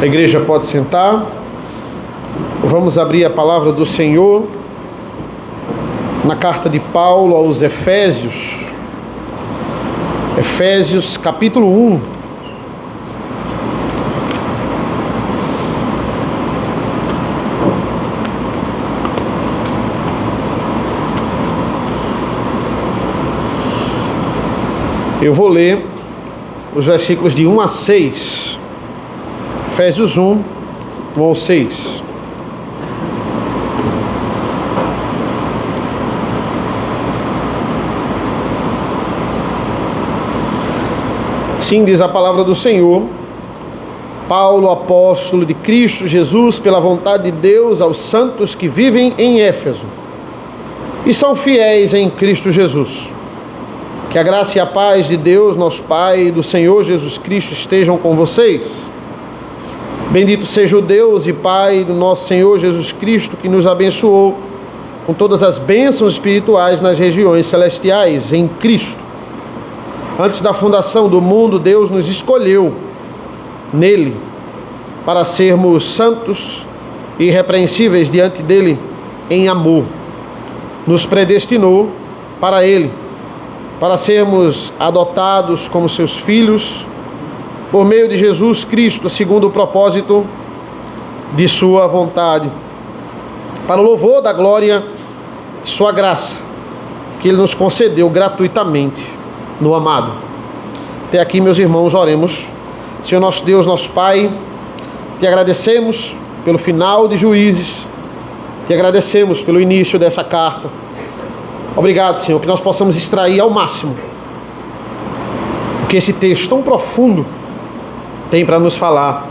A igreja pode sentar. Vamos abrir a palavra do Senhor na carta de Paulo aos Efésios. Efésios capítulo 1. Eu vou ler os versículos de 1 a 6. Efésios 1, 1 ao 6. Sim, diz a palavra do Senhor: Paulo, apóstolo de Cristo Jesus, pela vontade de Deus, aos santos que vivem em Éfeso e são fiéis em Cristo Jesus. Que a graça e a paz de Deus, nosso Pai, e do Senhor Jesus Cristo estejam com vocês. Bendito seja o Deus e Pai do nosso Senhor Jesus Cristo, que nos abençoou com todas as bênçãos espirituais nas regiões celestiais em Cristo. Antes da fundação do mundo, Deus nos escolheu nele para sermos santos e irrepreensíveis diante dele em amor. Nos predestinou para ele, para sermos adotados como seus filhos, por meio de Jesus Cristo, segundo o propósito de sua vontade, para o louvor da glória de sua graça, que ele nos concedeu gratuitamente no amado. Até aqui, meus irmãos, oremos. Senhor nosso Deus, nosso Pai, te agradecemos pelo final de Juízes, te agradecemos pelo início dessa carta. Obrigado, Senhor, que nós possamos extrair ao máximo o que esse texto tão profundo tem para nos falar,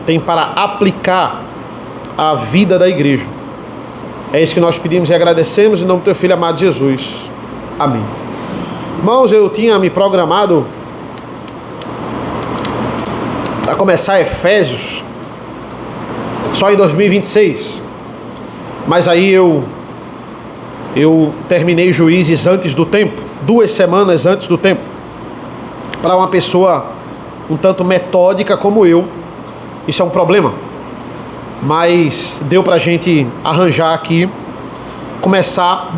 tem para aplicar à vida da igreja. É isso que nós pedimos e agradecemos em nome do teu Filho amado Jesus. Amém. Irmãos, eu tinha me programado para começar Efésios só em 2026, mas aí eu terminei Juízes antes do tempo, 2 semanas antes do tempo. Para uma pessoa um tanto metódica como eu, isso é um problema, mas deu para a gente arranjar aqui, começar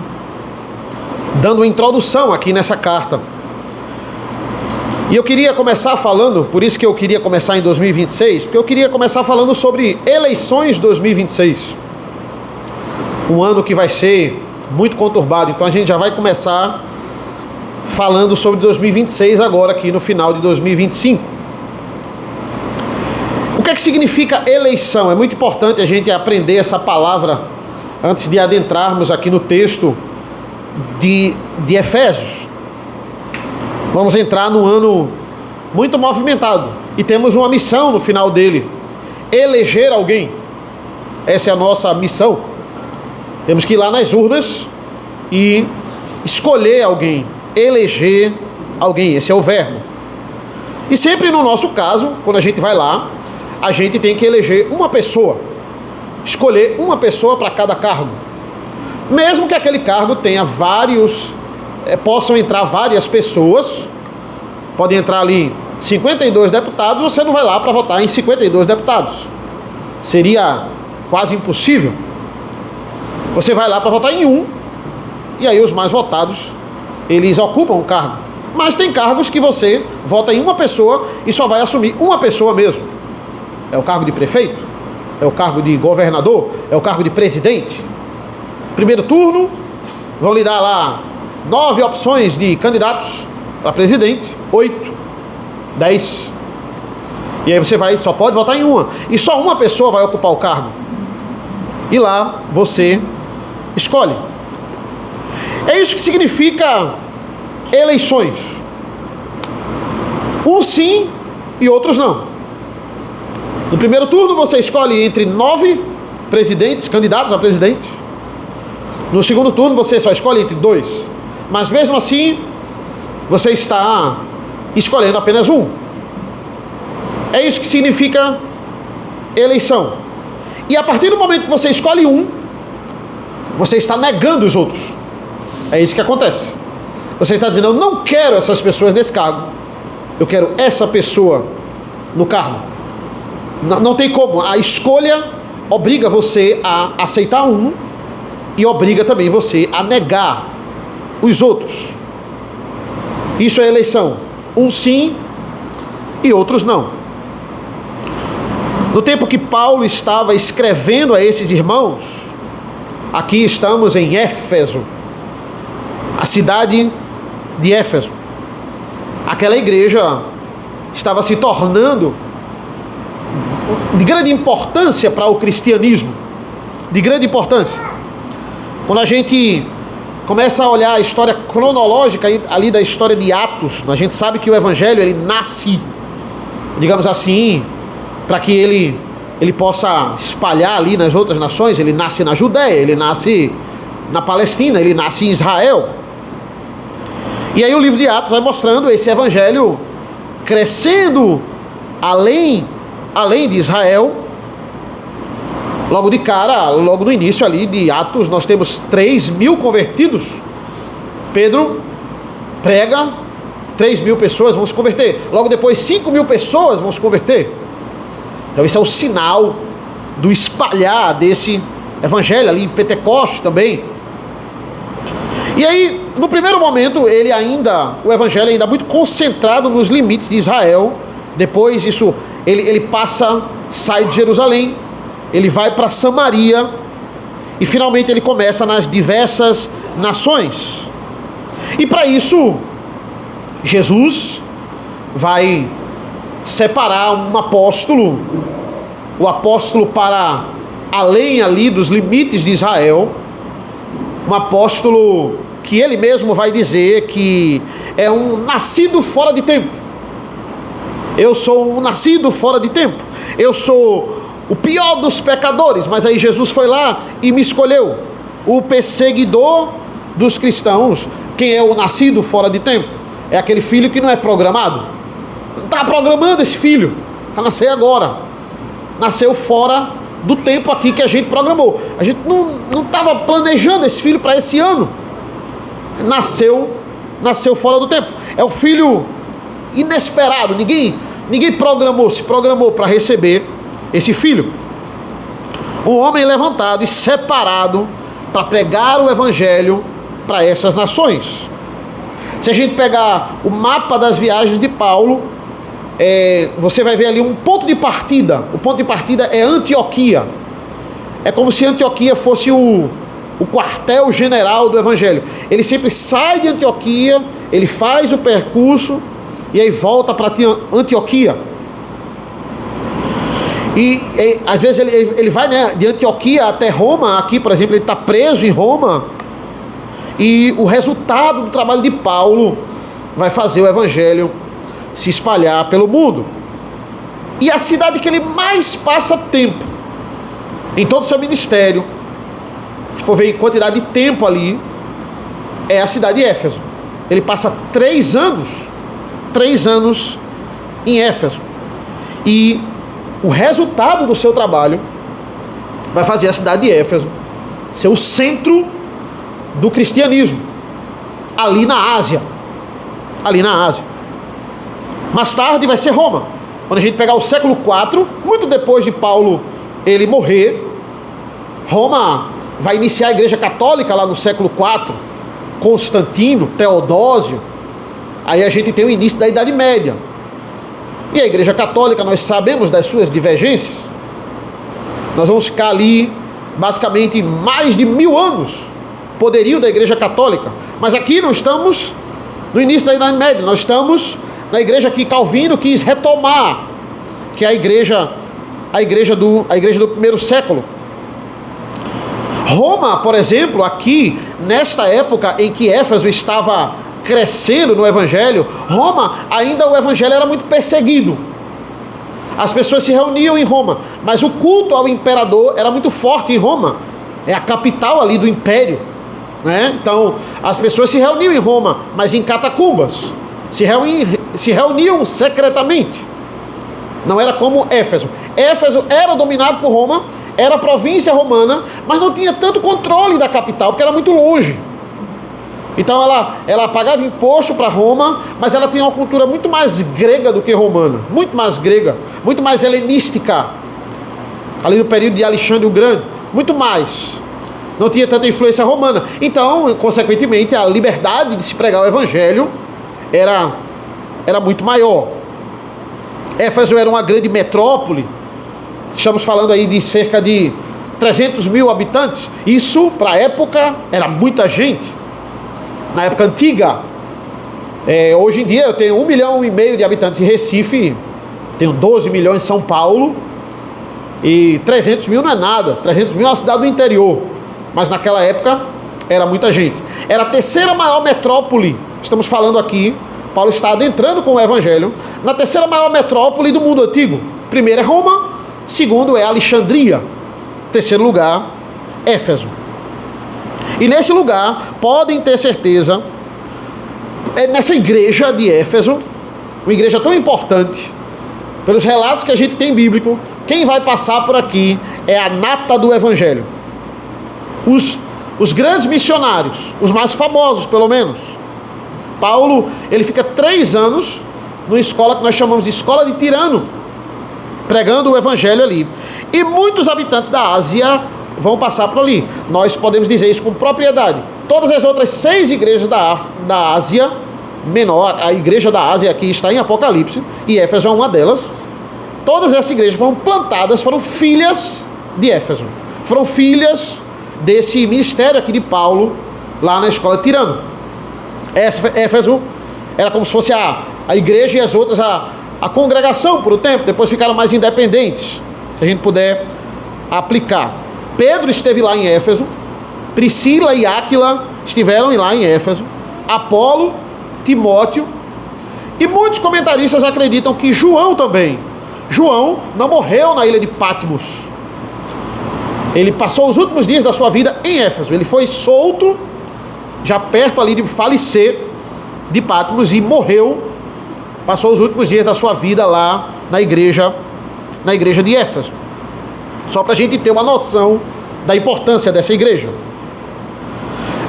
dando uma introdução aqui nessa carta. E eu queria começar falando, por isso que eu queria começar em 2026, porque eu queria começar falando sobre eleições 2026, um ano que vai ser muito conturbado. Então a gente já vai começar falando sobre 2026 agora, aqui no final de 2025. O que é que significa eleição? É muito importante a gente aprender essa palavra antes de adentrarmos aqui no texto de Efésios. Vamos entrar num ano muito movimentado e temos uma missão no final dele: eleger alguém. Essa é a nossa missão. Temos que ir lá nas urnas e escolher alguém, eleger alguém. Esse é o verbo. E sempre no nosso caso, quando a gente vai lá, a gente tem que eleger uma pessoa, escolher uma pessoa para cada cargo. Mesmo que aquele cargo tenha possam entrar várias pessoas, podem entrar ali 52 deputados, você não vai lá para votar em 52 deputados. Seria quase impossível. Você vai lá para votar em um, e aí os mais votados, eles ocupam o cargo. Mas tem cargos que você vota em uma pessoa e só vai assumir uma pessoa mesmo. É o cargo de prefeito, é o cargo de governador, é o cargo de presidente. Primeiro turno, vão lhe dar lá 9 opções de candidatos para presidente, 8, 10. E aí você só pode votar em uma. E só uma pessoa vai ocupar o cargo. E lá você escolhe. É isso que significa eleições. Uns sim e outros não. No primeiro turno você escolhe entre 9 presidentes, candidatos a presidente. No segundo turno você só escolhe entre 2. Mas mesmo assim, você está escolhendo apenas um. É isso que significa eleição. E a partir do momento que você escolhe um, você está negando os outros. É isso que acontece. Você está dizendo: eu não quero essas pessoas nesse cargo, eu quero essa pessoa no cargo. Não tem como. A escolha obriga você a aceitar um e obriga também você a negar os outros. Isso é eleição. Uns sim e outros não. No tempo que Paulo estava escrevendo a esses irmãos, aqui estamos em Éfeso, a cidade de Éfeso. Aquela igreja estava se tornando de grande importância para o cristianismo, de grande importância. Quando a gente começa a olhar a história cronológica ali da história de Atos, a gente sabe que o evangelho ele nasce, digamos assim, para que ele possa espalhar ali nas outras nações. Ele nasce na Judéia, ele nasce na Palestina, ele nasce em Israel. E aí o livro de Atos vai mostrando esse evangelho crescendo além de Israel. Logo de cara, logo no início ali de Atos, nós temos 3.000 convertidos. Pedro prega, 3.000 pessoas vão se converter. Logo depois, 5.000 pessoas vão se converter. Então esse é o sinal do espalhar desse evangelho ali em Pentecostes também. E aí, no primeiro momento, o evangelho ainda muito concentrado nos limites de Israel. Depois isso, ele sai de Jerusalém, ele vai para Samaria e finalmente ele começa nas diversas nações. E para isso, Jesus vai separar um apóstolo, o apóstolo para além ali dos limites de Israel, um apóstolo que ele mesmo vai dizer que é um nascido fora de tempo. Eu sou um nascido fora de tempo, eu sou o pior dos pecadores, mas aí Jesus foi lá e me escolheu, o perseguidor dos cristãos. Quem é o nascido fora de tempo? É aquele filho que não é programado. Não está programando esse filho para nascer agora, nasceu fora do tempo aqui que a gente programou. A gente não estava planejando esse filho para esse ano, nasceu fora do tempo. É o filho inesperado, ninguém se programou para receber esse filho. Um homem levantado e separado para pregar o evangelho para essas nações. Se a gente pegar o mapa das viagens de Paulo, você vai ver ali um ponto de partida. O ponto de partida é Antioquia. É como se Antioquia fosse o quartel-general do evangelho. Ele sempre sai de Antioquia, ele faz o percurso e aí volta para Antioquia. E às vezes ele vai, né, de Antioquia até Roma. Aqui, por exemplo, ele está preso em Roma. E o resultado do trabalho de Paulo vai fazer o evangelho se espalhar pelo mundo. E a cidade que ele mais passa tempo em todo o seu ministério, se for ver em quantidade de tempo ali, é a cidade de Éfeso. Ele passa 3 anos em Éfeso. E o resultado do seu trabalho vai fazer a cidade de Éfeso ser o centro do cristianismo ali na Ásia. Mais tarde vai ser Roma. Quando a gente pegar o século IV, muito depois de Paulo ele morrer, Roma vai iniciar a igreja católica lá no século IV. Constantino, Teodósio. Aí a gente tem o início da Idade Média. E a igreja católica, nós sabemos das suas divergências. Nós vamos ficar ali basicamente mais de 1000 anos, poderio da igreja católica. Mas aqui não estamos no início da Idade Média, nós estamos na igreja que Calvino quis retomar, que é a igreja do primeiro século. Roma, por exemplo, aqui, nesta época em que Éfeso estava crescendo no evangelho, Roma, ainda o evangelho era muito perseguido. As pessoas se reuniam em Roma, mas o culto ao imperador era muito forte em Roma. É a capital ali do império, né? Então, as pessoas se reuniam em Roma, mas em catacumbas. Se reuniam secretamente. Não era como Éfeso. Éfeso era dominado por Roma, era província romana, mas não tinha tanto controle da capital, porque era muito longe. Então ela pagava imposto para Roma, mas ela tinha uma cultura muito mais grega do que romana, muito mais grega, muito mais helenística, ali no período de Alexandre o Grande, muito mais. Não tinha tanta influência romana. Então, consequentemente, a liberdade de se pregar o evangelho era muito maior. Éfeso era uma grande metrópole, estamos falando aí de cerca de 300 mil habitantes. Isso, para a época, era muita gente. Na época antiga, hoje em dia eu tenho 1,5 milhão de habitantes em Recife, tenho 12 milhões em São Paulo, e 300 mil não é nada. 300 mil é uma cidade do interior, mas naquela época era muita gente. Era a terceira maior metrópole, estamos falando aqui, Paulo está adentrando com o evangelho, na terceira maior metrópole do mundo antigo. Primeiro é Roma, segundo é Alexandria, terceiro lugar, Éfeso. E nesse lugar, podem ter certeza, nessa igreja de Éfeso, uma igreja tão importante, pelos relatos que a gente tem bíblico, quem vai passar por aqui é a nata do evangelho. Os grandes missionários, os mais famosos pelo menos. Paulo, ele fica 3 anos numa escola que nós chamamos de escola de Tirano, pregando o evangelho ali. E muitos habitantes da Ásia vão passar por ali. Nós podemos dizer isso com propriedade. Todas as outras 6 igrejas da Ásia Menor, a igreja da Ásia aqui está em Apocalipse, e Éfeso é uma delas. Todas essas igrejas foram plantadas, foram filhas de Éfeso. Foram filhas desse ministério aqui de Paulo, lá na escola de Tirano. Éfeso era como se fosse a igreja e as outras a congregação por um tempo, depois ficaram mais independentes, se a gente puder aplicar. Pedro esteve lá em Éfeso, Priscila e Áquila estiveram lá em Éfeso, Apolo, Timóteo, e muitos comentaristas acreditam que João também. João não morreu na ilha de Patmos. Ele passou os últimos dias da sua vida em Éfeso. Ele foi solto, já perto ali de falecer, de Patmos, e morreu, passou os últimos dias da sua vida lá na igreja de Éfeso. Só para a gente ter uma noção da importância dessa igreja.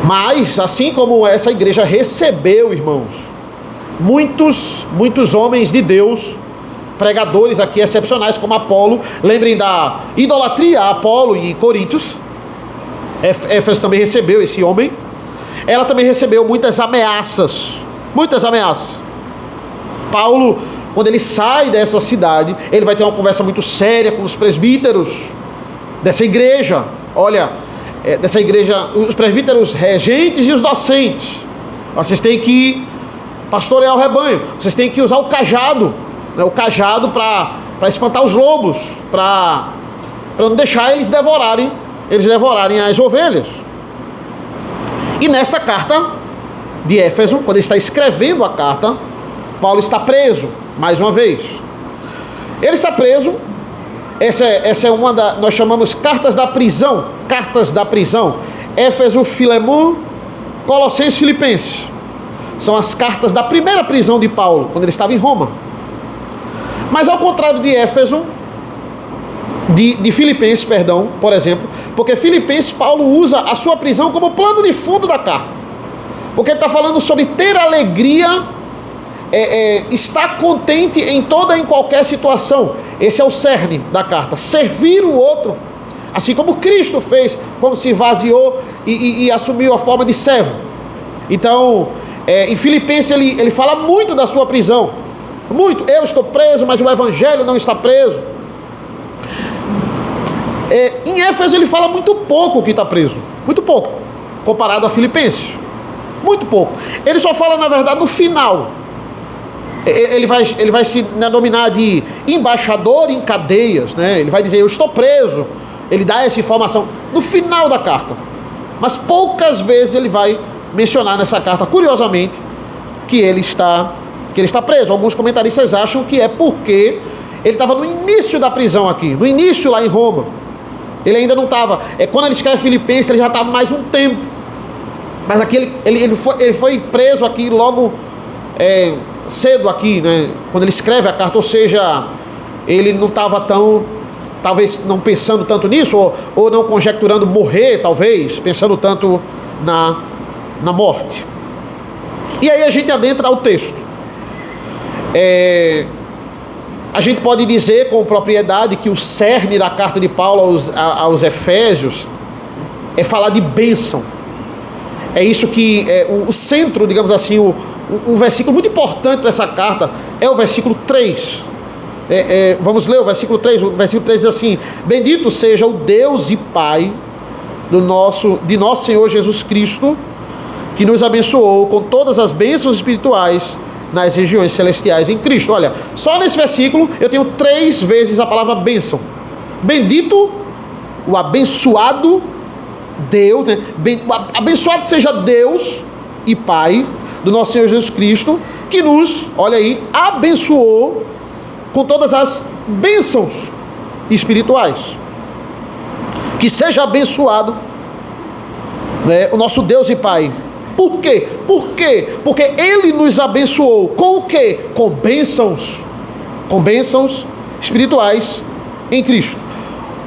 Mas, assim como essa igreja recebeu, irmãos, muitos homens de Deus, pregadores aqui excepcionais como Apolo, lembrem da idolatria a Apolo em Corintos. Éfeso também recebeu esse homem. Ela também recebeu muitas ameaças. Paulo, quando ele sai dessa cidade, ele vai ter uma conversa muito séria com os presbíteros dessa igreja. Olha, dessa igreja, os presbíteros regentes e os docentes. Vocês têm que pastorear o rebanho. Vocês têm que usar o cajado, né? O cajado para espantar os lobos, para não deixar eles devorarem as ovelhas. E nessa carta de Éfeso, quando ele está escrevendo a carta, Paulo está preso, mais uma vez. Ele está preso. Essa é uma nós chamamos cartas da prisão. Éfeso, Filemon, Colossenses, Filipenses. São as cartas da primeira prisão de Paulo, quando ele estava em Roma. Mas ao contrário de Éfeso, de Filipenses, perdão, por exemplo, porque Filipenses, Paulo usa a sua prisão como plano de fundo da carta. Porque ele está falando sobre ter alegria, estar contente em toda e em qualquer situação. Esse é o cerne da carta. Servir o outro, assim como Cristo fez, quando se esvaziou e assumiu a forma de servo. Então, em Filipenses ele fala muito da sua prisão. Muito. Eu estou preso, mas o evangelho não está preso. Em Éfeso ele fala muito pouco que está preso. Muito pouco. Comparado a Filipenses. Muito pouco. Ele só fala, na verdade, no final. Ele vai se denominar de embaixador em cadeias, né? Ele vai dizer, eu estou preso. Ele dá essa informação no final da carta. Mas poucas vezes ele vai mencionar nessa carta, curiosamente, que ele está preso. Alguns comentaristas acham que é porque ele estava no início da prisão aqui, no início lá em Roma. Ele ainda não estava. Quando ele escreve Filipenses, ele já estava mais um tempo. Mas aqui ele foi preso aqui logo cedo aqui, né? Quando ele escreve a carta, ou seja, ele não estava talvez não pensando tanto nisso, ou não conjecturando morrer, talvez, pensando tanto na morte. E aí a gente adentra ao texto. A gente pode dizer com propriedade que o cerne da carta de Paulo aos Efésios é falar de bênção. É isso que é o centro, digamos assim, um versículo muito importante para essa carta é o versículo 3. Vamos ler o versículo 3. O versículo 3 diz assim: bendito seja o Deus e Pai de nosso Senhor Jesus Cristo, que nos abençoou com todas as bênçãos espirituais nas regiões celestiais em Cristo. Olha, só nesse versículo eu tenho 3 vezes a palavra bênção. Bendito, o abençoado Deus, né? Abençoado seja Deus e Pai do nosso Senhor Jesus Cristo, que nos, olha aí, abençoou com todas as bênçãos espirituais. Que seja abençoado, né, o nosso Deus e Pai. Por quê? Porque Ele nos abençoou com o quê? Com bênçãos espirituais em Cristo.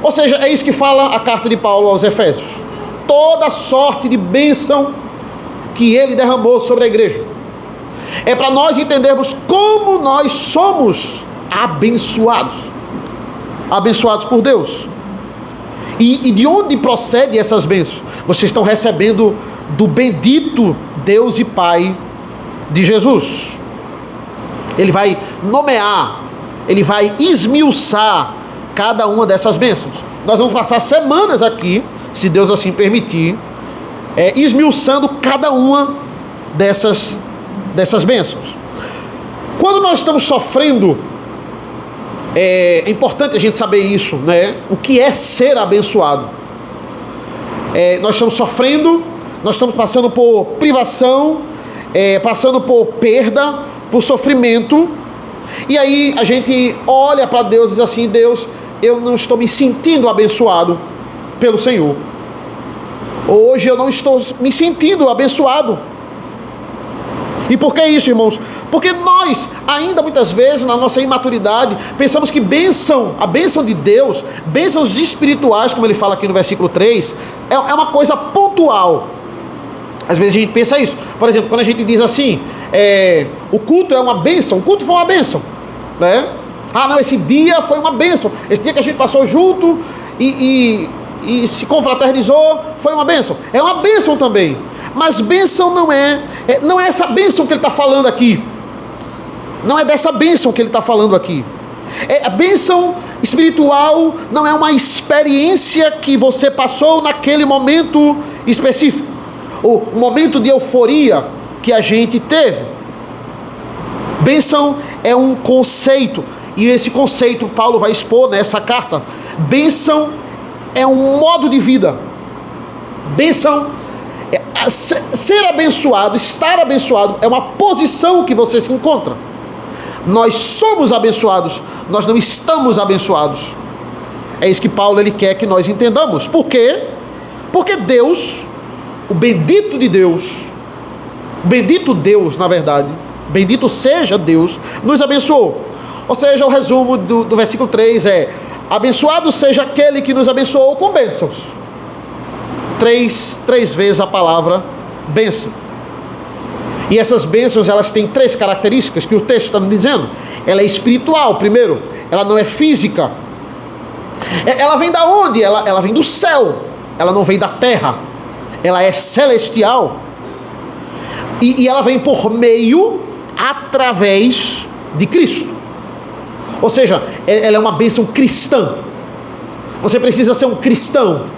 Ou seja, é isso que fala a carta de Paulo aos Efésios. Toda sorte de bênção que Ele derramou sobre a igreja. É para nós entendermos como nós somos abençoados por Deus. E de onde procedem essas bênçãos? Vocês estão recebendo do bendito Deus e Pai de Jesus. Ele vai nomear, Ele vai esmiuçar cada uma dessas bênçãos. Nós vamos passar semanas aqui, se Deus assim permitir, esmiuçando cada uma dessas bênçãos. Quando nós estamos sofrendo, é importante a gente saber isso, né? O que é ser abençoado? Nós estamos sofrendo, nós estamos passando por privação, passando por perda, por sofrimento, e aí a gente olha para Deus e diz assim: Deus, eu não estou me sentindo abençoado pelo Senhor. Hoje eu não estou me sentindo abençoado. E por que isso, irmãos? Porque nós, ainda muitas vezes, na nossa imaturidade, pensamos que a bênção de Deus, bênçãos espirituais, como ele fala aqui no versículo 3, é uma coisa pontual. Às vezes a gente pensa isso. Por exemplo, quando a gente diz assim, o culto é uma bênção, o culto foi uma bênção, né? Ah, não, esse dia foi uma bênção, esse dia que a gente passou junto e se confraternizou, foi uma bênção. É uma bênção também. Mas bênção não é essa bênção que ele está falando aqui. Não é dessa bênção que ele está falando aqui. A bênção espiritual não é uma experiência que você passou naquele momento específico. O momento de euforia que a gente teve. Bênção é um conceito. E esse conceito Paulo vai expor nessa carta. Bênção é um modo de vida. Bênção, ser abençoado, estar abençoado, é uma posição que você se encontra. Nós somos abençoados, nós não estamos abençoados. É isso que Paulo ele quer que nós entendamos. Por quê? Porque Deus, o bendito de Deus, bendito Deus, na verdade, bendito seja Deus, nos abençoou. Ou seja, o resumo do versículo 3 é: abençoado seja aquele que nos abençoou com bênçãos. Três vezes a palavra bênção. E essas bênçãos, elas têm 3 características que o texto está nos dizendo. Ela é espiritual, primeiro. Ela não é física. Ela vem da onde? Ela vem do céu. Ela não vem da terra. Ela é celestial. E ela vem por meio, através de Cristo. Ou seja, ela é uma bênção cristã. Você precisa ser um cristão.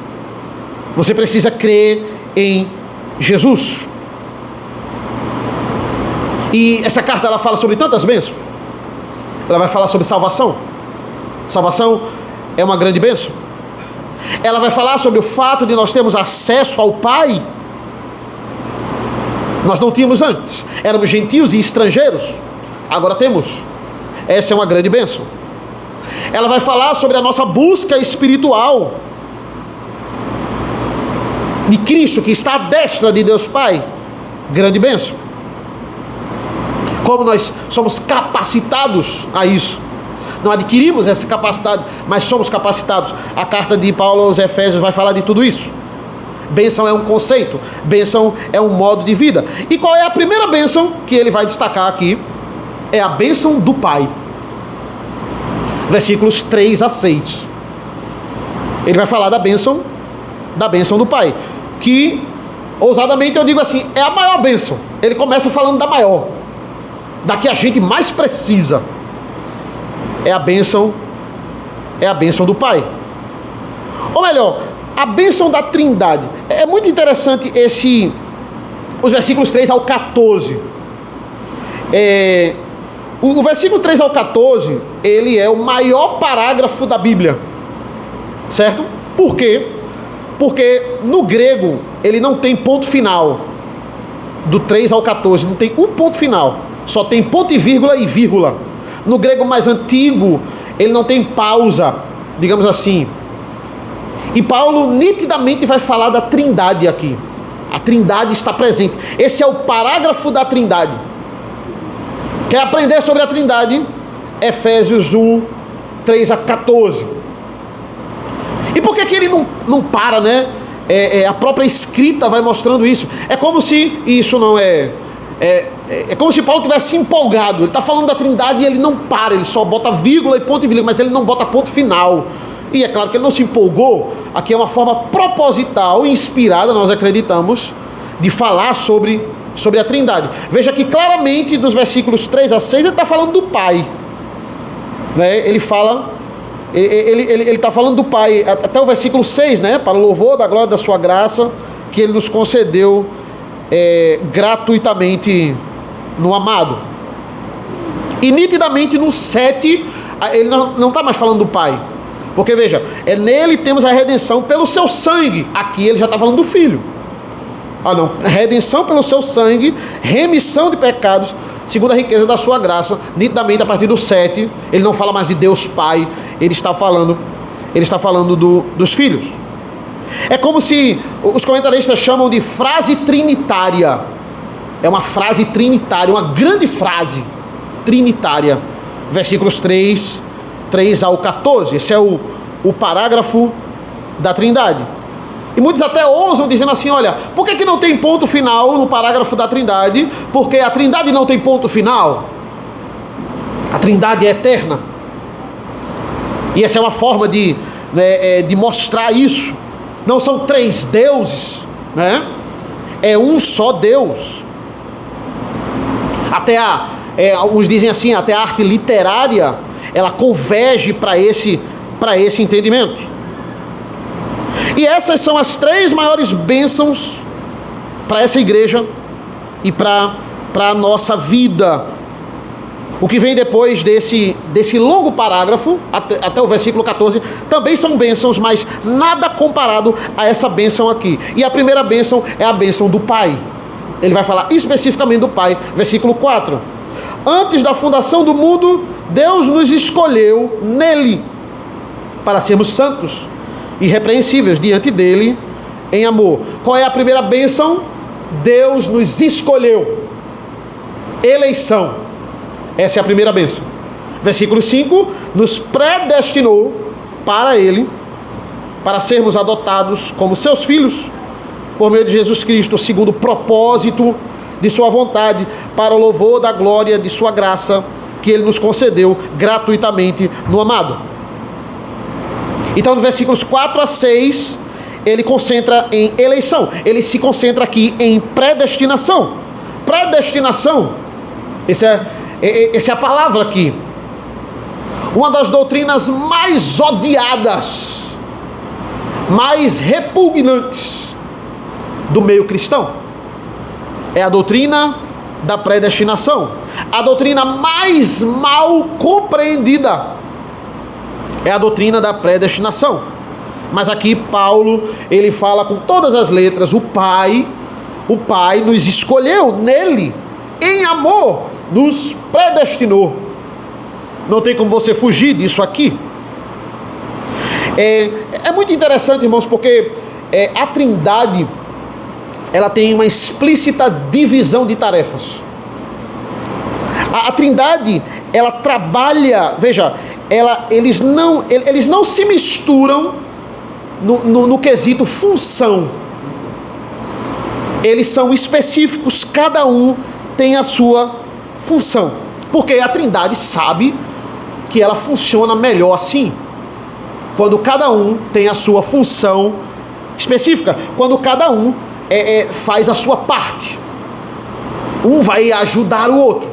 Você precisa crer em Jesus. E essa carta ela fala sobre tantas bênçãos. Ela vai falar sobre salvação. Salvação é uma grande bênção. Ela vai falar sobre o fato de nós termos acesso ao Pai. Nós não tínhamos antes. Éramos gentios e estrangeiros. Agora temos. Essa é uma grande bênção. Ela vai falar sobre a nossa busca espiritual de Cristo, que está à destra de Deus Pai. Grande bênção. Como nós somos capacitados a isso. Não adquirimos essa capacidade, mas somos capacitados. A carta de Paulo aos Efésios vai falar de tudo isso. Bênção é um conceito, bênção é um modo de vida. E qual é a primeira bênção que ele vai destacar aqui? É a bênção do Pai. Versículos 3 a 6. Ele vai falar da bênção do Pai, que, ousadamente eu digo assim, é a maior bênção. Ele começa falando da maior, da que a gente mais precisa. É a bênção do Pai. Ou melhor, a bênção da Trindade. É muito interessante os versículos 3 ao 14. O versículo 3 ao 14, ele é o maior parágrafo da Bíblia. Certo? Por quê? Porque no grego, ele não tem ponto final. Do 3 ao 14, não tem um ponto final. Só tem ponto e vírgula. No grego mais antigo, ele não tem pausa, digamos assim. E Paulo nitidamente vai falar da Trindade aqui. A Trindade está presente. Esse é o parágrafo da Trindade. Quer aprender sobre a Trindade? Efésios 1, 3 a 14. E por que ele não para, né? A própria escrita vai mostrando isso. É como se isso não é como se Paulo tivesse empolgado. Ele está falando da Trindade e ele não para. Ele só bota vírgula e ponto e vírgula, mas ele não bota ponto final. E é claro que ele não se empolgou. Aqui é uma forma proposital e inspirada, nós acreditamos, de falar sobre a Trindade. Veja que claramente dos versículos 3 a 6 ele está falando do Pai, né? Ele está falando do Pai até o versículo 6, né? Para o louvor da glória da sua graça, que ele nos concedeu gratuitamente no amado. E nitidamente no 7 ele não está mais falando do Pai, porque veja, nele temos a redenção pelo seu sangue. Aqui ele já está falando do Filho. Redenção pelo seu sangue, remissão de pecados, segundo a riqueza da sua graça. Nitidamente a partir do 7, ele não fala mais de Deus Pai, ele está falando dos filhos. É como se os comentaristas chamam de frase trinitária. É uma frase trinitária, uma grande frase trinitária. Versículos 3 ao 14. Esse é o parágrafo da Trindade. E muitos até ousam dizendo assim, olha, por que não tem ponto final no parágrafo da Trindade? Porque a Trindade não tem ponto final. A Trindade é eterna. E essa é uma forma de mostrar isso. Não são três deuses, né? É um só Deus. Até alguns dizem assim, até a arte literária, ela converge para esse entendimento. E essas são as três maiores bênçãos para essa igreja e para a nossa vida. O que vem depois desse longo parágrafo, até o versículo 14, também são bênçãos, mas nada comparado a essa bênção aqui. E a primeira bênção é a bênção do Pai. Ele vai falar especificamente do Pai, versículo 4. Antes da fundação do mundo, Deus nos escolheu nele para sermos santos e irrepreensíveis diante dele em amor. Qual é a primeira bênção? Deus nos escolheu. Eleição. Essa é a primeira bênção. Versículo 5, nos predestinou para ele, para sermos adotados como seus filhos, por meio de Jesus Cristo, segundo o propósito de sua vontade, para o louvor da glória de sua graça, que ele nos concedeu gratuitamente no amado. Então, nos versículos 4 a 6, ele concentra em eleição. Ele se concentra aqui em predestinação. Predestinação, essa é a palavra aqui. Uma das doutrinas mais odiadas, mais repugnantes do meio cristão é a doutrina da predestinação. A doutrina mais mal compreendida é a doutrina da predestinação. Mas aqui Paulo, ele fala com todas as letras, o Pai nos escolheu nele, em amor, nos predestinou. Não tem como você fugir disso aqui. É muito interessante, irmãos, porque a Trindade, ela tem uma explícita divisão de tarefas. A Trindade, ela trabalha, veja, eles não se misturam no quesito função. eles são específicos, cada um tem a sua função. Porque a Trindade sabe que ela funciona melhor assim, quando cada um tem a sua função específica, quando cada um faz a sua parte. Um vai ajudar o outro,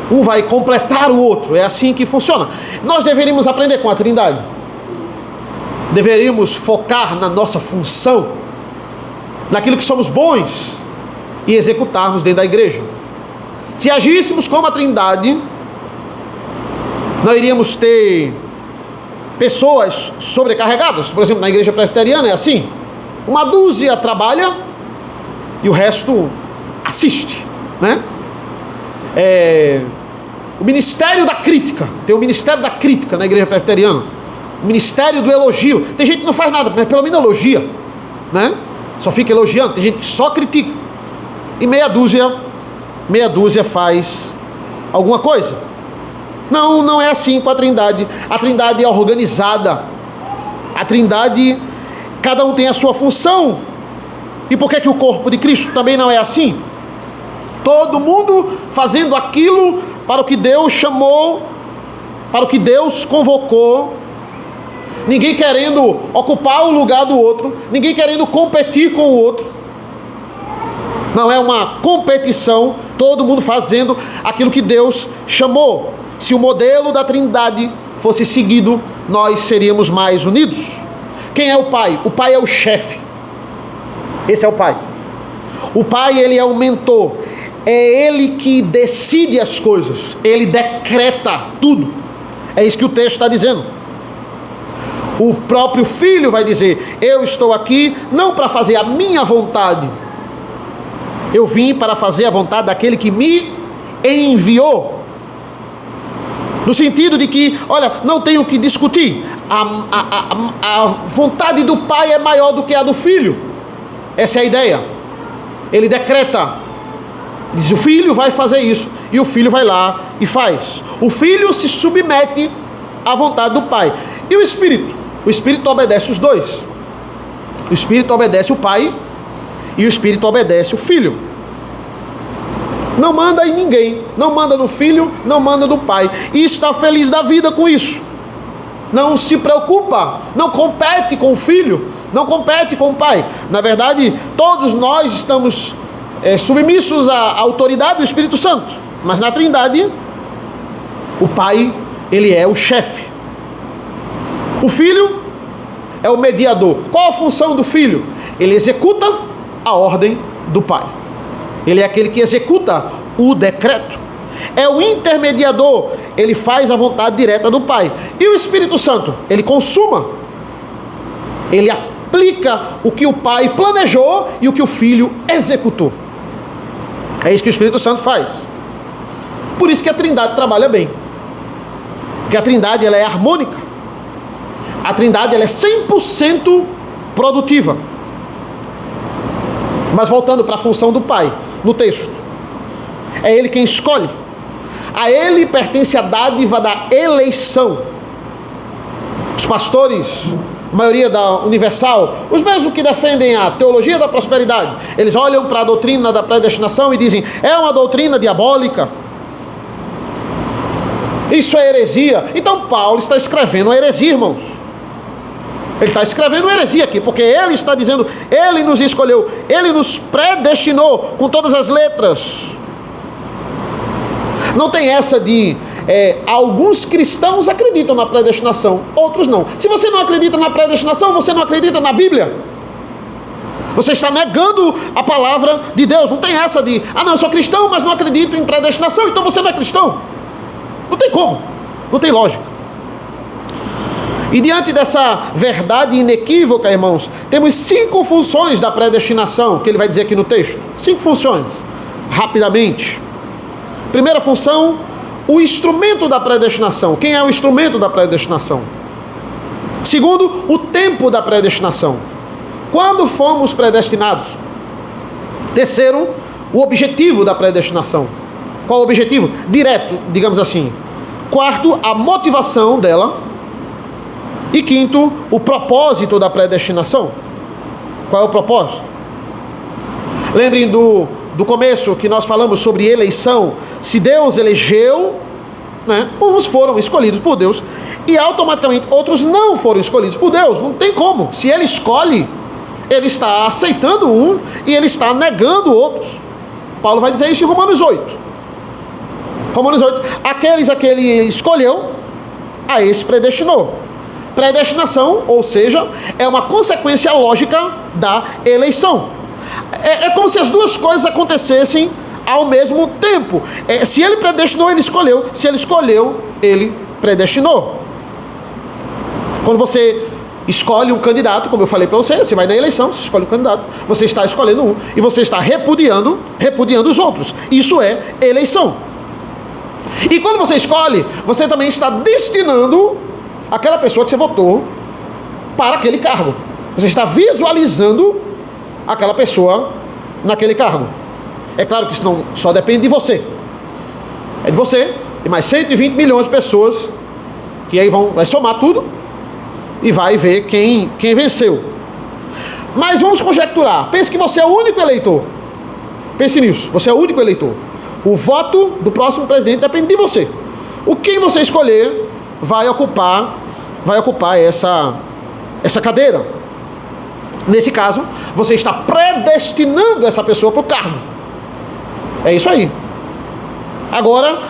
um vai completar o outro. É assim que funciona. Nós deveríamos aprender com a Trindade. Deveríamos focar na nossa função, naquilo que somos bons, e executarmos dentro da igreja. Se agíssemos como a Trindade, não iríamos ter pessoas sobrecarregadas. Por exemplo, na igreja presbiteriana é assim: uma dúzia trabalha e o resto assiste, né? O ministério da crítica, tem o ministério da crítica na igreja presbiteriana, o ministério do elogio. Tem gente que não faz nada, mas pelo menos elogia, né? Só fica elogiando. Tem gente que só critica, e meia dúzia faz alguma coisa. Não é assim com a Trindade. A Trindade é organizada. A Trindade, cada um tem a sua função. E por que o corpo de Cristo também não é assim? Todo mundo fazendo aquilo para o que Deus chamou, para o que Deus convocou. Ninguém querendo ocupar o lugar do outro, ninguém querendo competir com o outro. Não é uma competição, todo mundo fazendo aquilo que Deus chamou. Se o modelo da Trindade fosse seguido, nós seríamos mais unidos. Quem é o Pai? O Pai é o chefe. Esse é o Pai. O Pai, ele é o mentor. É ele que decide as coisas. Ele decreta tudo. É isso que o texto está dizendo. O próprio Filho vai dizer: eu estou aqui não para fazer a minha vontade. Eu vim para fazer a vontade daquele que me enviou. No sentido de que, olha, não tenho que discutir. A vontade do Pai é maior do que a do Filho. Essa é a ideia. Ele decreta. Diz: o Filho vai fazer isso. E o Filho vai lá e faz. O Filho se submete à vontade do Pai. E o Espírito? O Espírito obedece os dois. O Espírito obedece o Pai e o Espírito obedece o Filho. Não manda em ninguém. Não manda no Filho, não manda no Pai. E está feliz da vida com isso. Não se preocupa. Não compete com o Filho. Não compete com o Pai. Na verdade, todos nós estamos submissos à autoridade do Espírito Santo. Mas na Trindade, o Pai, ele é o chefe. O Filho é o mediador. Qual a função do Filho? Ele executa a ordem do Pai. Ele é aquele que executa o decreto. É o intermediador. Ele faz a vontade direta do Pai. E o Espírito Santo? Ele consuma. Ele aplica o que o Pai planejou e o que o Filho executou. É isso que o Espírito Santo faz. Por isso que a Trindade trabalha bem. Porque a Trindade, ela é harmônica. A Trindade, ela é 100% produtiva. Mas voltando para a função do Pai, no texto, é Ele quem escolhe. A Ele pertence a dádiva da eleição. Os pastores, a maioria da Universal, os mesmos que defendem a teologia da prosperidade, eles olham para a doutrina da predestinação e dizem: é uma doutrina diabólica, isso é heresia. Então Paulo está escrevendo uma heresia, irmãos. Ele está escrevendo uma heresia aqui, porque ele está dizendo: ele nos escolheu, ele nos predestinou com todas as letras. Não tem essa de alguns cristãos acreditam na predestinação, outros não. Se você não acredita na predestinação, você não acredita na Bíblia. Você está negando a palavra de Deus. Não tem essa de: ah não, eu sou cristão, mas não acredito em predestinação, então você não é cristão. Não tem como, não tem lógica. E diante dessa verdade inequívoca, irmãos, temos 5 funções da predestinação, que ele vai dizer aqui no texto. 5 funções, rapidamente. Primeira função, o instrumento da predestinação. Quem é o instrumento da predestinação? Segundo, o tempo da predestinação. Quando fomos predestinados? Terceiro, o objetivo da predestinação. Qual o objetivo? Direto, digamos assim. Quarto, a motivação dela. E quinto, o propósito da predestinação. Qual é o propósito? Lembrem do começo que nós falamos sobre eleição. Se Deus elegeu, né, uns foram escolhidos por Deus e automaticamente outros não foram escolhidos por Deus. Não tem como. Se ele escolhe, ele está aceitando um e ele está negando outros. Paulo vai dizer isso em Romanos 8. Romanos 8. Aqueles a que ele escolheu, a esse predestinou. Predestinação, ou seja, é uma consequência lógica da eleição. É como se as duas coisas acontecessem ao mesmo tempo. Se ele predestinou, ele escolheu. Se ele escolheu, ele predestinou. Quando você escolhe um candidato, como eu falei para você, você vai na eleição, você escolhe um candidato, você está escolhendo um e você está repudiando os outros. Isso é eleição. E quando você escolhe, você também está destinando aquela pessoa que você votou para aquele cargo. Você está visualizando aquela pessoa naquele cargo. É claro que isso não só depende de você. É de você e mais 120 milhões de pessoas que aí vai somar tudo e vai ver quem venceu. Mas vamos conjecturar. Pense que você é o único eleitor. Pense nisso. Você é o único eleitor. O voto do próximo presidente depende de você. O quem você escolher vai ocupar essa cadeira. Nesse caso, você está predestinando essa pessoa para o cargo. É isso aí. Agora,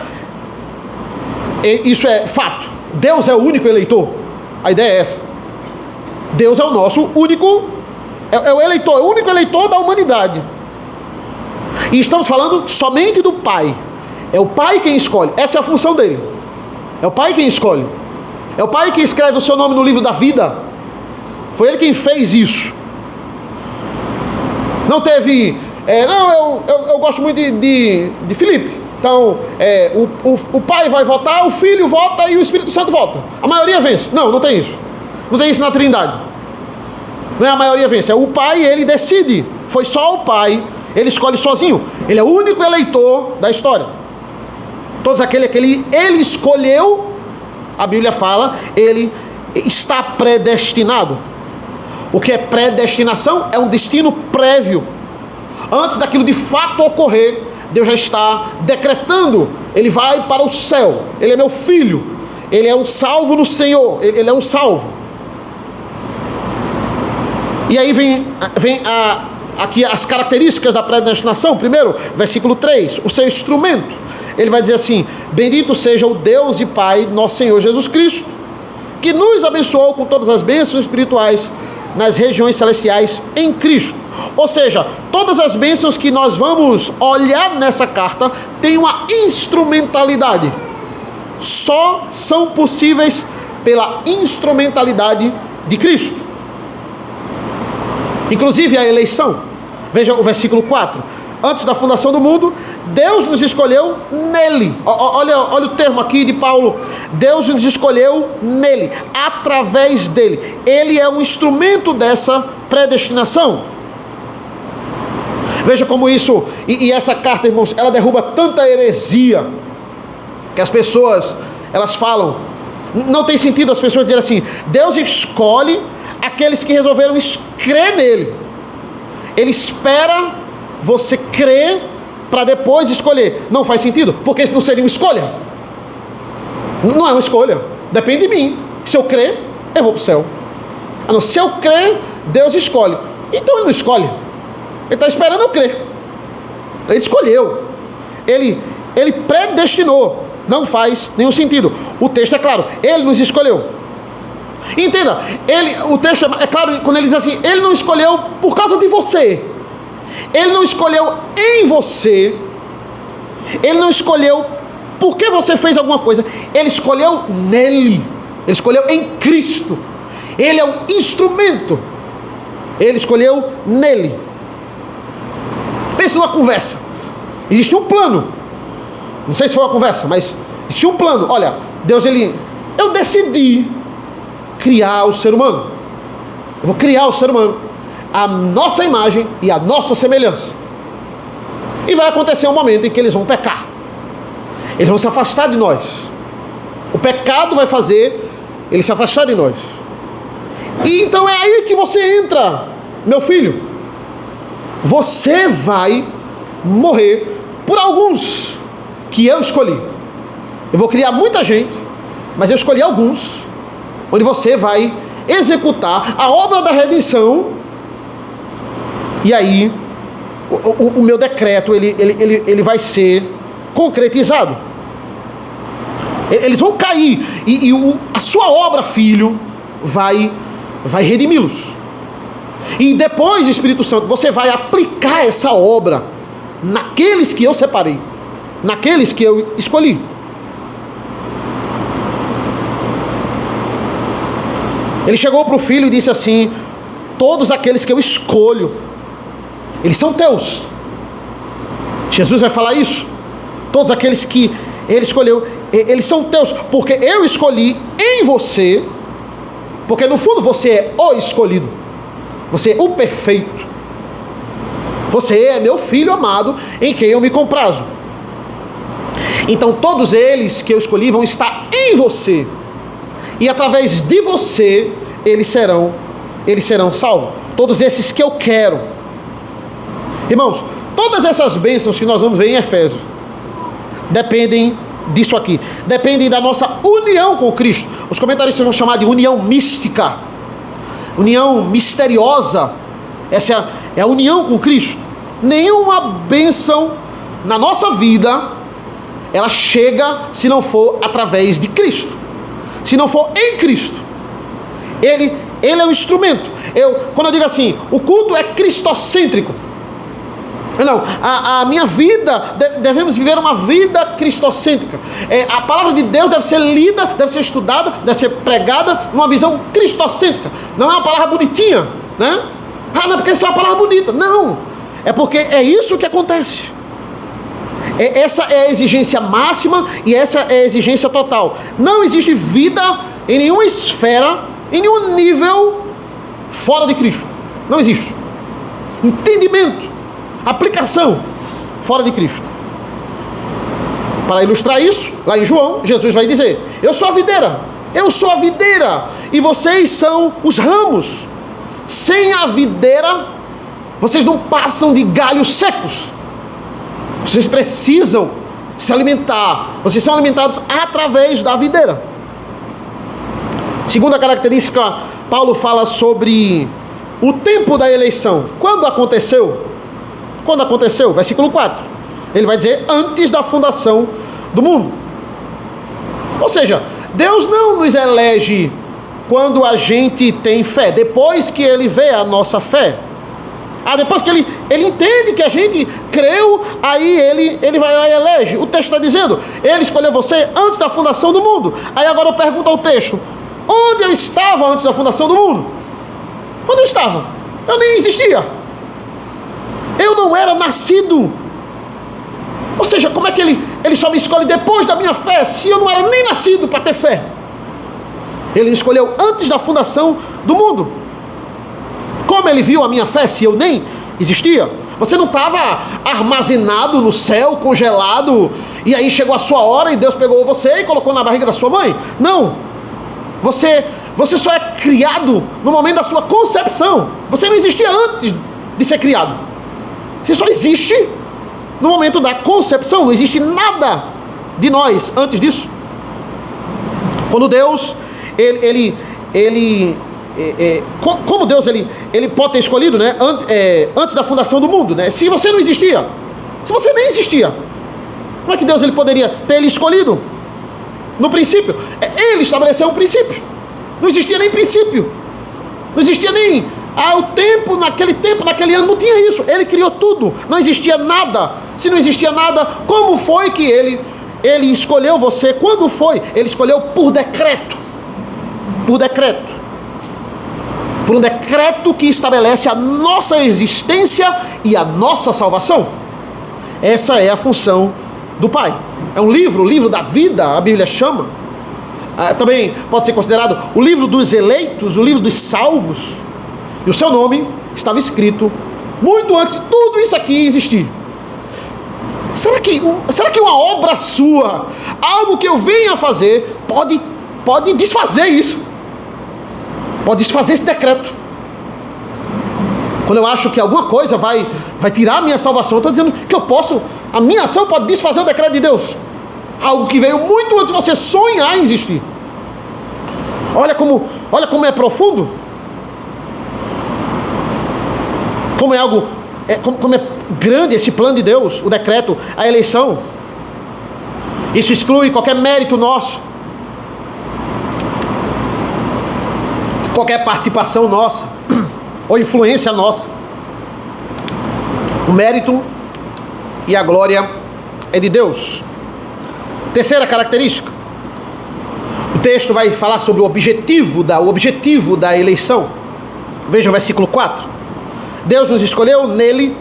isso é fato. Deus é o único eleitor. A ideia é essa. Deus é o nosso único, é o eleitor, é o único eleitor da humanidade. E estamos falando somente do Pai. É o Pai quem escolhe. Essa é a função dele. É o Pai quem escolhe. É o Pai que escreve o seu nome no livro da vida. Foi ele quem fez isso. Não teve... eu gosto muito de Filipe. Então, o pai vai votar, o filho vota e o Espírito Santo vota. A maioria vence. Não tem isso. Não tem isso na Trindade. Não é a maioria vence. É o pai, ele decide. Foi só o pai. Ele escolhe sozinho. Ele é o único eleitor da história. Todos aqueles que ele escolheu, a Bíblia fala, ele está predestinado. O que é predestinação? É um destino prévio. Antes daquilo de fato ocorrer, Deus já está decretando. Ele vai para o céu. Ele é meu filho. Ele é um salvo no Senhor. Ele é um salvo. E aí vem aqui as características da predestinação. Primeiro, versículo 3. O seu instrumento. Ele vai dizer assim: bendito seja o Deus e Pai, nosso Senhor Jesus Cristo, que nos abençoou com todas as bênçãos espirituais nas regiões celestiais em Cristo. Ou seja, todas as bênçãos que nós vamos olhar nessa carta têm uma instrumentalidade. Só são possíveis pela instrumentalidade de Cristo. Inclusive a eleição. Veja o versículo 4. Antes da fundação do mundo, Deus nos escolheu nele. Olha o termo aqui de Paulo. Deus nos escolheu nele, através dele. Ele é um instrumento dessa predestinação. Veja como isso, e essa carta, irmãos, ela derruba tanta heresia, que as pessoas, elas falam, não tem sentido as pessoas dizerem assim: Deus escolhe aqueles que resolveram crer nele. Ele espera você crer para depois escolher. Não faz sentido, porque isso não seria uma escolha. Não é uma escolha, depende de mim. Se eu crer, eu vou para o céu. Se eu crer, Deus escolhe. Então ele não escolhe. Ele está esperando eu crer. Ele escolheu. Ele predestinou. Não faz nenhum sentido. O texto é claro. Ele nos escolheu. Entenda. O texto é claro quando ele diz assim: ele não escolheu por causa de você. Ele não escolheu em você. Ele não escolheu porque você fez alguma coisa. Ele escolheu nele. Ele escolheu em Cristo. Ele é um instrumento. Ele escolheu nele. Pense numa conversa. Existe um plano. Não sei se foi uma conversa, mas existe um plano. Olha, Deus, eu decidi criar o ser humano. Eu vou criar o ser humano a nossa imagem e a nossa semelhança. E vai acontecer um momento em que eles vão pecar. Eles vão se afastar de nós. O pecado vai fazer eles se afastar de nós. E então é aí que você entra, meu filho. você vai morrer por alguns que eu escolhi. Eu vou criar muita gente, mas eu escolhi alguns, onde você vai executar a obra da redenção, e aí o meu decreto ele vai ser concretizado. Eles vão cair, e a sua obra, filho, vai redimi-los. E depois, Espírito Santo, você vai aplicar essa obra naqueles que eu separei, naqueles que eu escolhi. Ele chegou para o filho e disse assim: todos aqueles que eu escolho, eles são teus. Jesus vai falar isso. Todos aqueles que ele escolheu, eles são teus, porque eu escolhi em você, porque no fundo você é o escolhido, você é o perfeito, você é meu filho amado, em quem eu me comprazo. Então todos eles que eu escolhi vão estar em você, e através de você eles serão salvos. Todos esses que eu quero. Irmãos, todas essas bênçãos que nós vamos ver em Efésios dependem disso aqui, dependem da nossa união com Cristo. Os comentaristas vão chamar de união mística, união misteriosa. Essa é a união com Cristo. Nenhuma bênção na nossa vida ela chega se não for através de Cristo, se não for em Cristo. Ele é um instrumento. Quando eu digo assim, o culto é cristocêntrico, não, a minha vida, devemos viver uma vida cristocêntrica. A palavra de Deus deve ser lida, deve ser estudada, deve ser pregada numa visão cristocêntrica. Não é uma palavra bonitinha, né? Não é porque isso é uma palavra bonita. Não, é porque é isso que acontece. Essa é a exigência máxima e essa é a exigência total. Não existe vida em nenhuma esfera, em nenhum nível fora de Cristo. Não existe. Entendimento, aplicação fora de Cristo. Para ilustrar isso, lá em João, Jesus vai dizer: eu sou a videira, e vocês são os ramos. Sem a videira, vocês não passam de galhos secos. Vocês precisam se alimentar. Vocês são alimentados através da videira. Segunda característica, Paulo fala sobre o tempo da eleição. Quando aconteceu? Quando aconteceu? Versículo 4. Ele vai dizer: antes da fundação do mundo. Ou seja, Deus não nos elege quando a gente tem fé, depois que Ele vê a nossa fé. Depois que ele entende que a gente creu, aí ele vai lá e elege. O texto está dizendo: Ele escolheu você antes da fundação do mundo. Aí agora eu pergunto ao texto: onde eu estava antes da fundação do mundo? Onde eu estava? Eu nem existia. Eu não era nascido. Ou seja, como é que ele só me escolhe depois da minha fé, se eu não era nem nascido para ter fé? Ele me escolheu antes da fundação do mundo. Como ele viu a minha fé, se eu nem existia? Você não estava armazenado no céu, congelado, e aí chegou a sua hora e Deus pegou você e colocou na barriga da sua mãe? Não. Você só é criado no momento da sua concepção. Você não existia antes de ser criado. Você só existe no momento da concepção. Não existe nada de nós antes disso. Quando Deus, como Deus ele pode ter escolhido, né, antes da fundação do mundo, né? Se você não existia, se você nem existia, como é que Deus ele poderia ter escolhido no princípio? Ele estabeleceu um princípio. Não existia nem princípio, não existia nem naquele ano não tinha isso. Ele criou tudo, não existia nada. Se não existia nada, como foi que ele escolheu você? Quando foi? Ele escolheu por decreto. Por um decreto que estabelece a nossa existência e a nossa salvação. Essa é a função do Pai. É um livro, o livro da vida, a Bíblia chama. Também pode ser considerado o livro dos eleitos, o livro dos salvos. E o seu nome estava escrito muito antes de tudo isso aqui existir. Será que uma obra sua, algo que eu venha a fazer, pode desfazer isso? Pode desfazer esse decreto? Quando eu acho que alguma coisa vai tirar a minha salvação, eu estou dizendo que a minha ação pode desfazer o decreto de Deus. Algo que veio muito antes de você sonhar em existir. Olha como é profundo. Como é algo, como é grande esse plano de Deus, o decreto, a eleição. Isso exclui qualquer mérito nosso, qualquer participação nossa, ou influência nossa. O mérito e a glória é de Deus. Terceira característica. O texto vai falar sobre o objetivo da eleição. Veja o versículo 4. Deus nos escolheu nele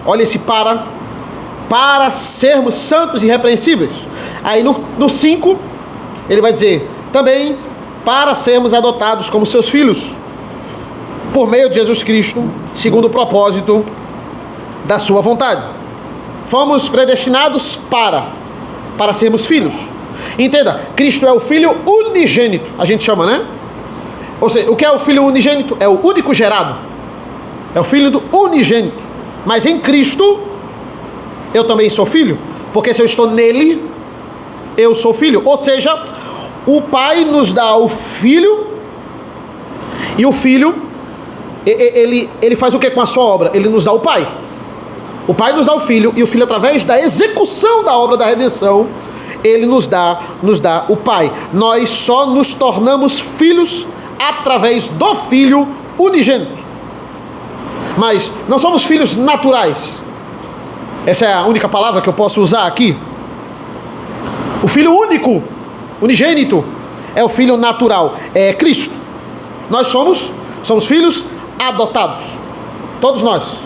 olha esse para sermos santos e irrepreensíveis. Aí no 5, ele vai dizer, também para sermos adotados como seus filhos, por meio de Jesus Cristo, segundo o propósito da sua vontade. Fomos predestinados para sermos filhos. Entenda, Cristo é o Filho unigênito, a gente chama, né? Ou seja, o que é o Filho unigênito? É o único gerado. É o Filho do unigênito. Mas em Cristo, eu também sou filho, porque se eu estou nele, eu sou filho. Ou seja, o Pai nos dá o Filho, e o Filho, ele faz o que com a sua obra? Ele nos dá o Pai. O Pai nos dá o Filho, e o Filho, através da execução da obra da redenção, ele nos dá o Pai. Nós só nos tornamos filhos através do Filho unigênito. Mas não somos filhos naturais. Essa é a única palavra que eu posso usar aqui. O Filho único, unigênito, é o Filho natural, é Cristo. Nós somos filhos adotados. Todos nós.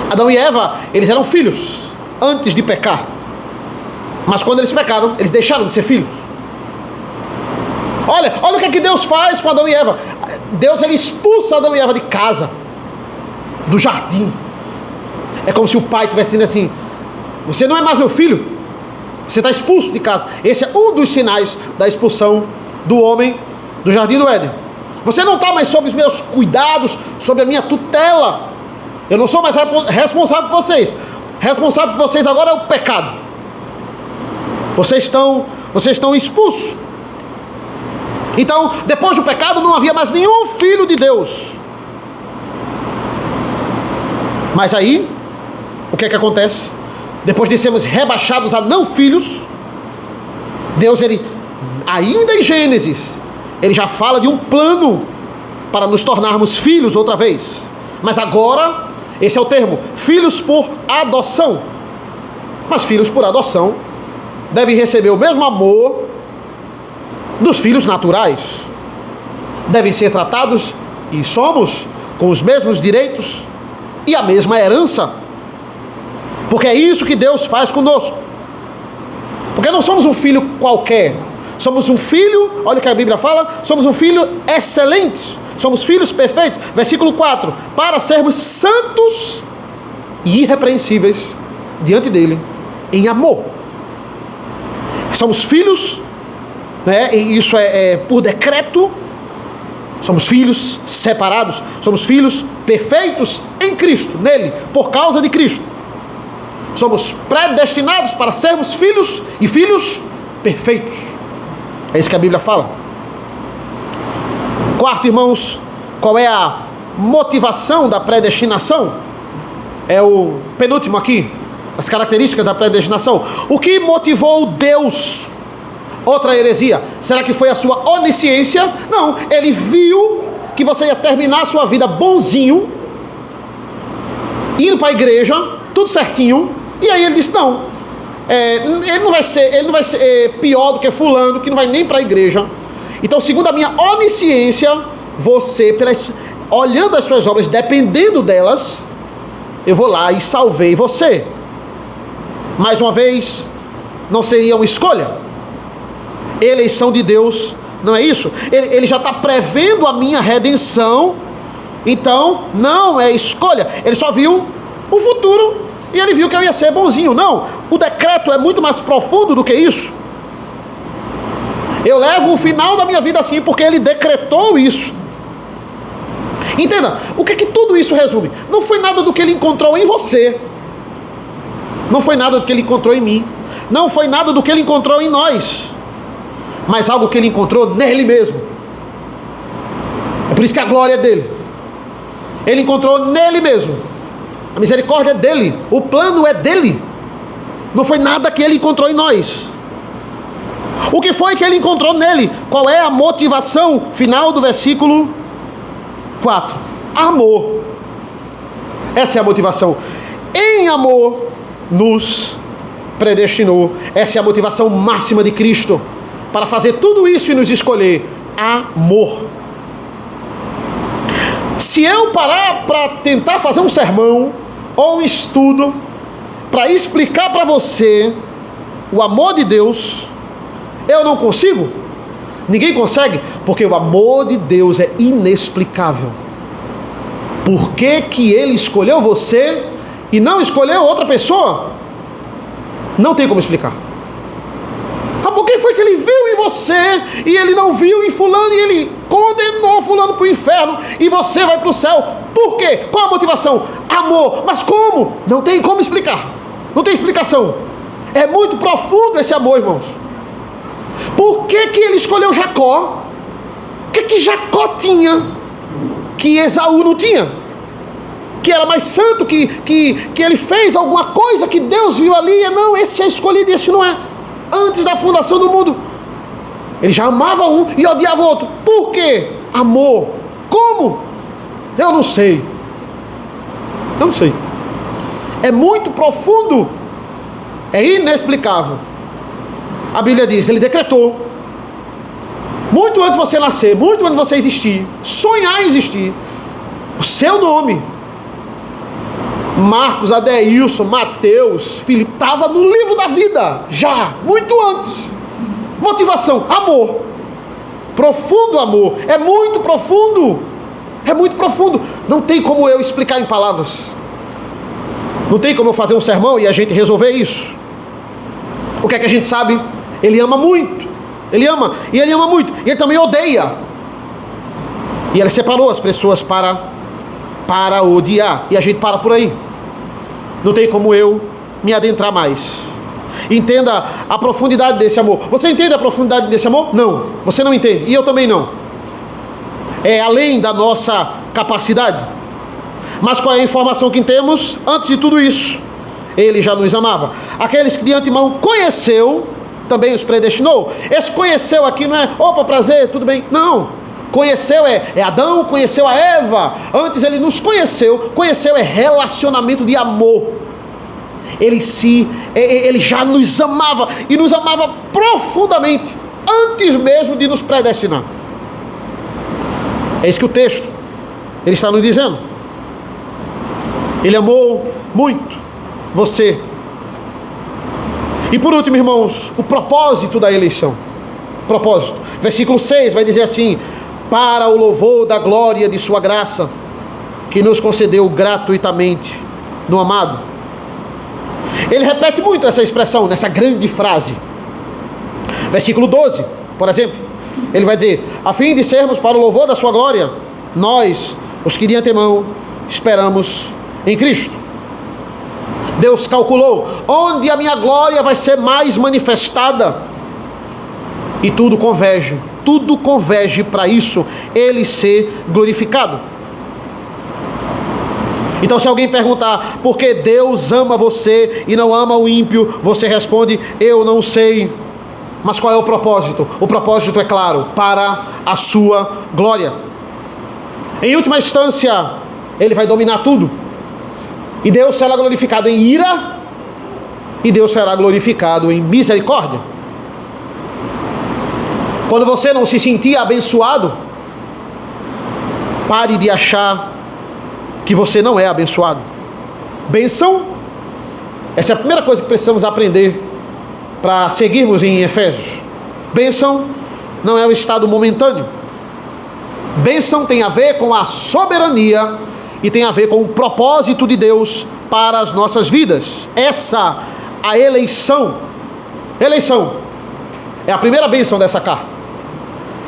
Adão e Eva, eles eram filhos antes de pecar. Mas quando eles pecaram, eles deixaram de ser filhos. Olha o que é que Deus faz com Adão e Eva. Deus, ele expulsa Adão e Eva de casa, do jardim. É como se o pai estivesse dizendo assim: você não é mais meu filho, você está expulso de casa. Esse é um dos sinais da expulsão do homem do jardim do Éden. Você não está mais sob os meus cuidados, sob a minha tutela. Eu não sou mais responsável por vocês. Responsável por vocês agora é o pecado. Vocês estão expulsos. Então, depois do pecado, não havia mais nenhum filho de Deus. Mas aí, o que é que acontece? Depois de sermos rebaixados a não filhos, Deus, ele, ainda em Gênesis, ele já fala de um plano para nos tornarmos filhos outra vez. Mas agora, esse é o termo, filhos por adoção. Mas filhos por adoção devem receber o mesmo amor dos filhos naturais. Devem ser tratados, e somos, com os mesmos direitos e a mesma herança. Porque é isso que Deus faz conosco. Porque não somos um filho qualquer. Somos um filho, olha o que a Bíblia fala, somos um filho excelente. Somos filhos perfeitos. Versículo 4. Para sermos santos e irrepreensíveis diante dele em amor. Somos filhos, né? E isso é por decreto. Somos filhos separados. Somos filhos perfeitos em Cristo, nele, por causa de Cristo. Somos predestinados para sermos filhos e filhos perfeitos. É isso que a Bíblia fala. Quarto, irmãos, qual é a motivação da predestinação? É o penúltimo aqui, as características da predestinação. O que motivou Deus? Outra heresia. Será que foi a sua onisciência? Não, ele viu que você ia terminar a sua vida bonzinho, indo para a igreja, tudo certinho, e aí ele disse, não, ele não vai ser pior do que fulano, que não vai nem para a igreja. Então, segundo a minha onisciência, você, olhando as suas obras, dependendo delas, eu vou lá e salvei você. Mais uma vez, não seria uma escolha. Eleição de Deus, não é isso? Ele já está prevendo a minha redenção. Então, não é escolha. Ele só viu o futuro e ele viu que eu ia ser bonzinho. Não, o decreto é muito mais profundo do que isso. Eu levo o final da minha vida assim porque ele decretou isso. Entenda, o que é que tudo isso resume? Não foi nada do que ele encontrou em você. Não foi nada do que ele encontrou em mim. Não foi nada do que ele encontrou em nós. Mas algo que ele encontrou nele mesmo. É por isso que a glória é dele. Ele encontrou nele mesmo. A misericórdia é dele. O plano é dele. Não foi nada que ele encontrou em nós. O que foi que ele encontrou nele? Qual é a motivação final do versículo 4? Amor. Essa é a motivação. Em amor nos predestinou. Essa é a motivação máxima de Cristo para fazer tudo isso e nos escolher. Amor. Se eu parar para tentar fazer um sermão ou um estudo para explicar para você o amor de Deus, eu não consigo. Ninguém consegue, porque o amor de Deus é inexplicável. Por que que ele escolheu você e não escolheu outra pessoa? Não tem como explicar. Por que foi que ele viu em você e ele não viu em fulano e ele condenou fulano para o inferno e você vai para o céu? Por quê? Qual a motivação? Amor. Mas como? Não tem como explicar. Não tem explicação. É muito profundo esse amor, irmãos. Por que que ele escolheu Jacó? O que que Jacó tinha que Esaú não tinha? Que era mais santo, que ele fez alguma coisa que Deus viu ali. Não, esse é escolhido e esse não é. Antes da fundação do mundo, ele já amava um e odiava o outro. Por quê? Amor. Como? Eu não sei. Eu não sei. É muito profundo. É inexplicável. A Bíblia diz, ele decretou. Muito antes de você nascer, muito antes de você existir, sonhar em existir, o seu nome, Marcos, Adeilson, Mateus, Filipe, estava no livro da vida, já, muito antes. Motivação, amor. Profundo amor, é muito profundo. É muito profundo. Não tem como eu explicar em palavras. Não tem como eu fazer um sermão e a gente resolver isso. O que é que a gente sabe? Ele ama muito. Ele ama, e ele ama muito. E ele também odeia. E ele separou as pessoas para odiar. E a gente para por aí. Não tem como eu me adentrar mais. Entenda a profundidade desse amor. Você entende a profundidade desse amor? Não, você não entende. E eu também não. É além da nossa capacidade. Mas qual é a informação que temos? Antes de tudo isso, ele já nos amava. Aqueles que de antemão conheceu, também os predestinou. Esse conheceu aqui não é, opa, prazer, tudo bem. Não. Conheceu é Adão, conheceu a Eva. Antes ele nos conheceu. Conheceu é relacionamento de amor. Ele já nos amava. E nos amava profundamente. Antes mesmo de nos predestinar. É isso que o texto ele está nos dizendo. Ele amou muito você. E por último, irmãos, o propósito da eleição. Propósito. Versículo 6 vai dizer assim: para o louvor da glória de sua graça, que nos concedeu gratuitamente no amado. Ele repete muito essa expressão, nessa grande frase. Versículo 12, por exemplo, ele vai dizer: a fim de sermos para o louvor da sua glória, nós, os que de antemão esperamos em Cristo. Deus calculou onde a minha glória vai ser mais manifestada. E tudo converge para isso, ele ser glorificado. Então se alguém perguntar por que Deus ama você e não ama o ímpio, você responde: eu não sei. Mas qual é o propósito? O propósito é claro, para a sua glória. Em última instância, ele vai dominar tudo. E Deus será glorificado em ira, e Deus será glorificado em misericórdia. Quando você não se sentir abençoado, pare de achar que você não é abençoado. Bênção, essa é a primeira coisa que precisamos aprender para seguirmos em Efésios. Bênção não é um estado momentâneo. Bênção tem a ver com a soberania e tem a ver com o propósito de Deus para as nossas vidas. Essa, a eleição. Eleição é a primeira bênção dessa carta.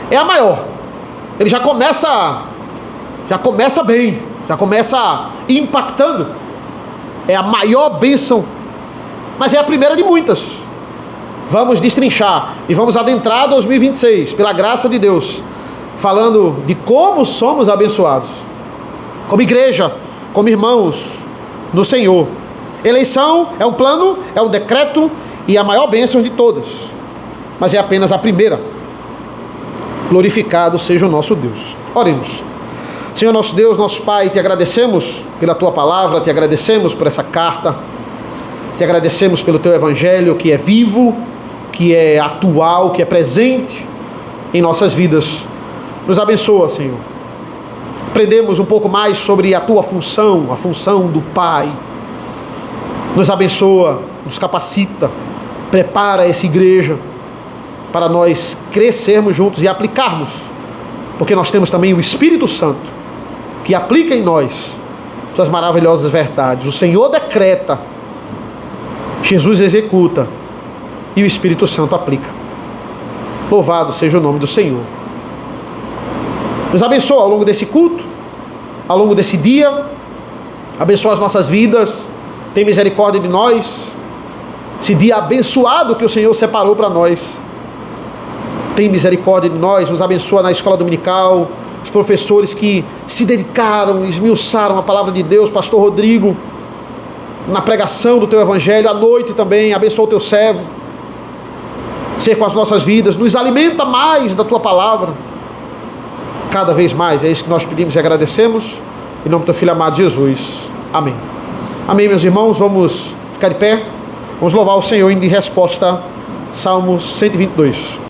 É a maior. Ele já começa Já começa bem, já começa impactando. É a maior bênção, mas é a primeira de muitas. Vamos destrinchar e vamos adentrar 2026, pela graça de Deus, falando de como somos abençoados, como igreja, como irmãos no Senhor. Eleição é um plano, é um decreto e a maior bênção de todas, mas é apenas a primeira. Glorificado seja o nosso Deus. Oremos. Senhor nosso Deus, nosso Pai, te agradecemos pela tua palavra, te agradecemos por essa carta, te agradecemos pelo teu evangelho que é vivo, que é atual, que é presente em nossas vidas. Nos abençoa, Senhor. Aprendemos um pouco mais sobre a tua função, a função do Pai. Nos abençoa, nos capacita, prepara essa igreja para nós crescermos juntos e aplicarmos, porque nós temos também o Espírito Santo que aplica em nós suas maravilhosas verdades. O Senhor decreta, Jesus executa e o Espírito Santo aplica. Louvado seja o nome do Senhor. Nos abençoa ao longo desse culto, ao longo desse dia, abençoa as nossas vidas, tem misericórdia de nós, esse dia abençoado que o Senhor separou para nós. Tem misericórdia de nós, nos abençoa na escola dominical, os professores que se dedicaram, esmiuçaram a palavra de Deus, pastor Rodrigo, na pregação do teu evangelho, à noite também, abençoa o teu servo, ser com as nossas vidas, nos alimenta mais da tua palavra, cada vez mais, é isso que nós pedimos e agradecemos, em nome do teu filho amado Jesus, amém. Amém, meus irmãos, vamos ficar de pé, vamos louvar o Senhor em resposta, Salmos 122.